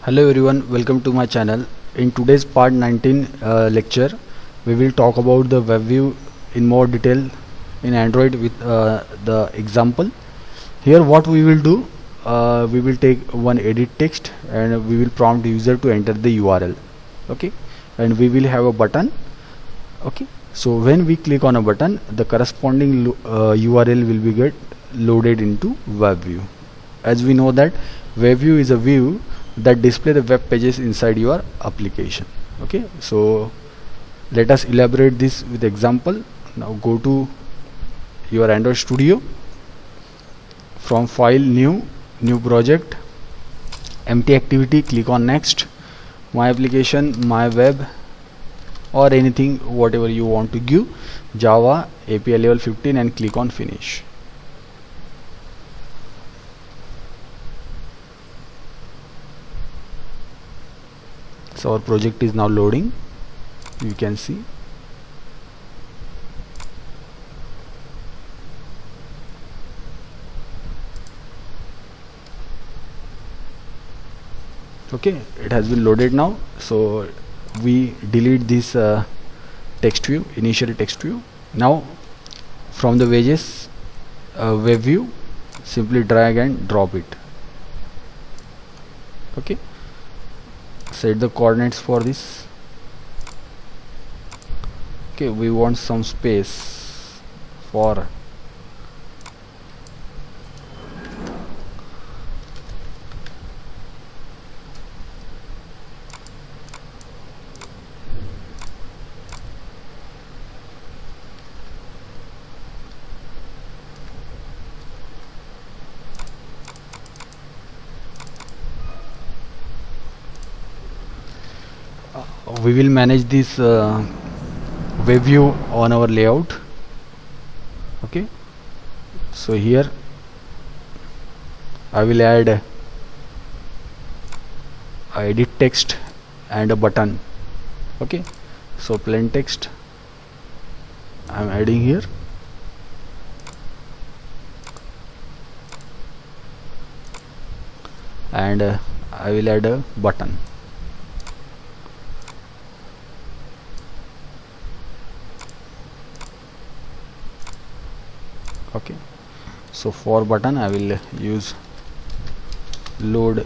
Hello everyone, welcome to my channel. In today's part 19 lecture, we will talk about the web view in more detail in Android with the example. Here what we will do, we will take one edit text and we will prompt user to enter the URL. Okay, and we will have a button. Okay, so when we click on a button, the corresponding URL will be get loaded into web view. As we know that web view is a view that display the web pages inside your application. Okay, so let us elaborate this with example. Now go to your Android Studio, from file, new project, empty activity, click on next, my application, my web, or anything whatever you want to give, Java API level 15, and click on finish. So our project is now loading, you can see. Okay, it has been loaded now. So we delete this text view, initial text view. Now from the wages web view, simply drag and drop it. Okay, set the coordinates for this. Okay, we want some space for we will manage this web view on our layout. Okay, so here I will add a edit text and a button. Okay, so plain text I am adding here, and I will add a button. Okay, so for button I will use load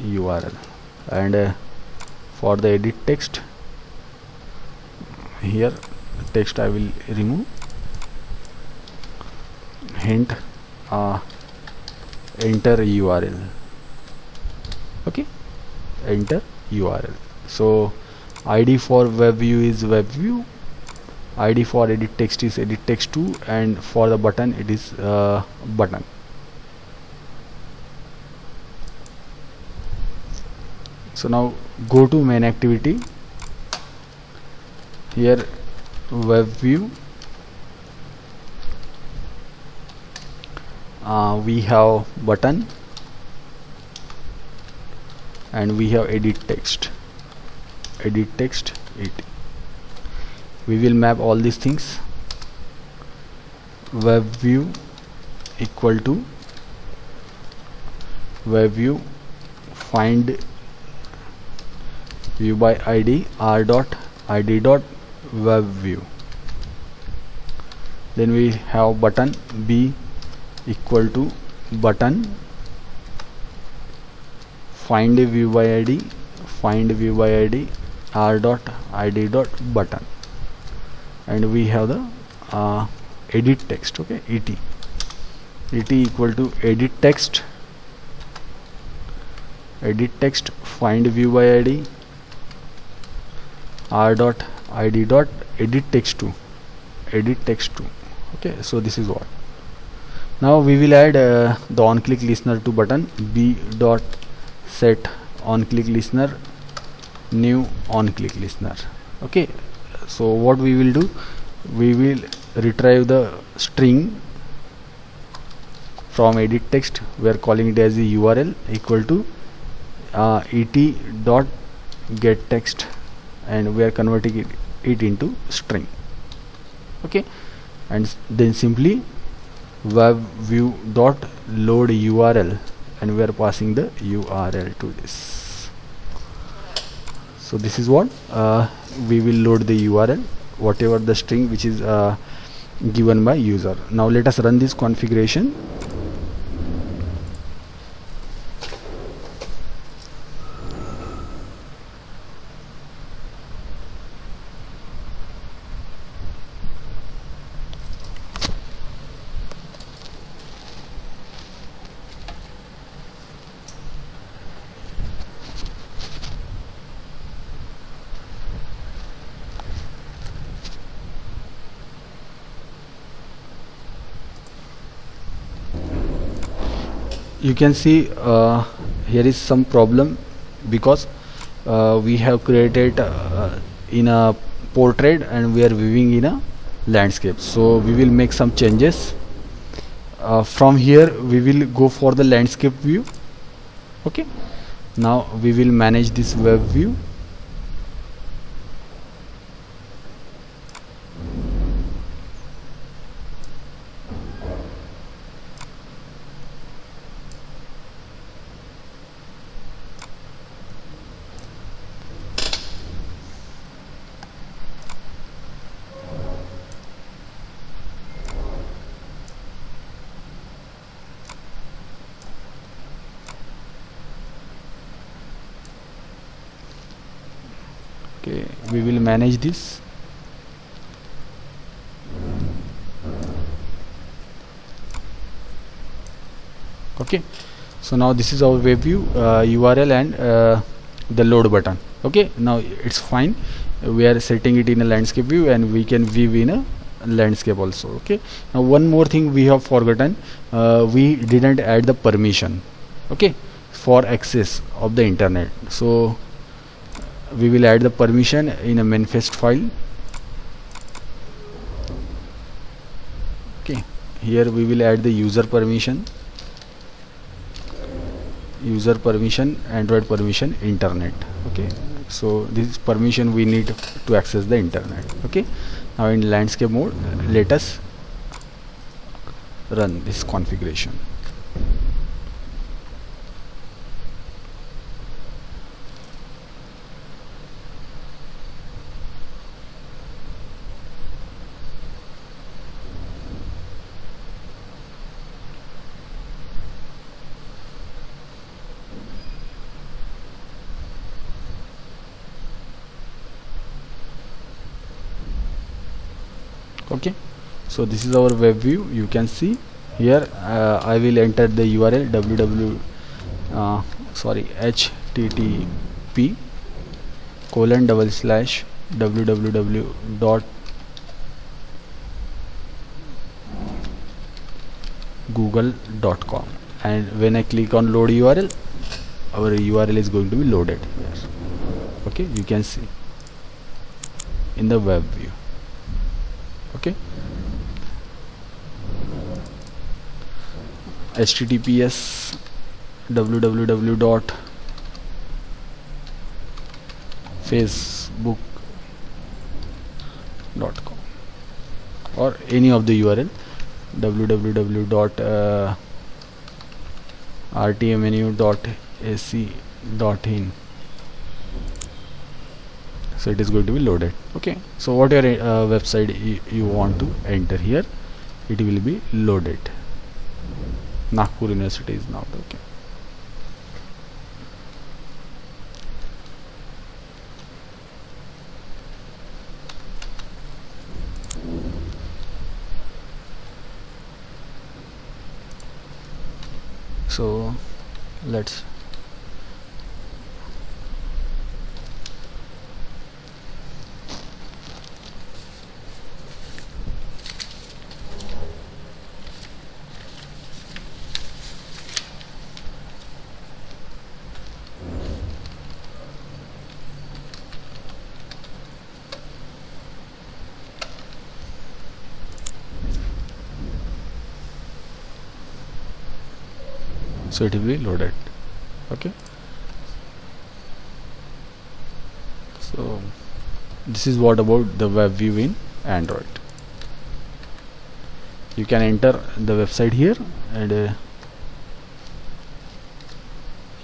URL, and for the edit text, here text I will remove, hint enter URL. Okay, enter URL. So ID for web view is web view, ID for edit text is edit text 2, and for the button it is button. So now go to main activity. Here web view, we have button and we have edit text 8. We will map all these things. Web view equal to web view find view by ID r dot id dot web view. Then we have button b equal to button find view by ID r dot id dot button, and we have the edit text. Okay, et equal to edit text find view by ID r dot id dot edit text 2. Okay, so this is what. Now we will add the on click listener to button. B dot set on click listener, new on click listener. Okay, so what we will do, we will retrieve the string from edit text. We are calling it as the URL equal to et dot get text, and we are converting it into string. Okay, and then simply web view dot load URL, and we are passing the URL to this. So this is what we will load the URL, whatever the string which is given by user. Now let us run this configuration. You can see here is some problem because we have created in a portrait and we are viewing in a landscape. So we will make some changes. From here we will go for the landscape view. Okay, now we will manage this web view. Okay, we will manage this. Okay, so now this is our web view, URL and the load button. Okay, now it's fine. We are setting it in a landscape view and we can view in a landscape also. Okay, now one more thing we have forgotten, we didn't add the permission, okay, for access of the internet. So we will add the permission in a manifest file. Okay, here we will add the user permission, Android permission, internet. Okay, so this permission we need to access the internet. Okay, now in landscape mode let us run this configuration. Okay, so this is our web view. You can see here I will enter the URL http://www.google.com, and when I click on load URL, our URL is going to be loaded here. Okay, you can see in the web view. Okay, https www.facebook.com or any of the URL www.rtmnu.ac.in. So it is going to be loaded. Okay, so whatever website you want to enter here, it will be loaded. Nagpur University is not. Okay, so let's so it will be loaded. Okay, so this is what about the web view in Android. You can enter the website here and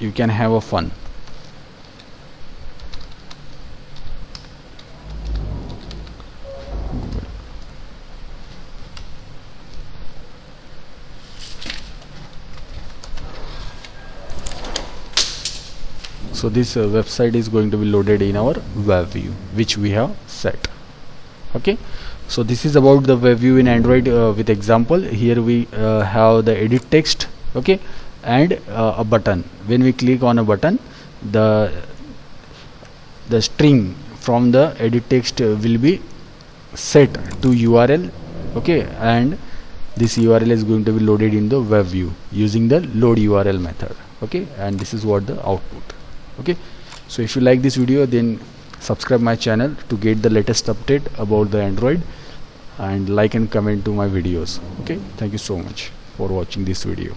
you can have a fun. So this website is going to be loaded in our web view which we have set. Okay, so this is about the web view in Android with example. Here we have the edit text, okay, and a button. When we click on a button, the string from the edit text will be set to URL, okay, and this URL is going to be loaded in the web view using the load URL method, okay, and this is what the output. Okay, so if you like this video, then subscribe my channel to get the latest update about the Android, and like and comment to my videos. Okay, thank you so much for watching this video.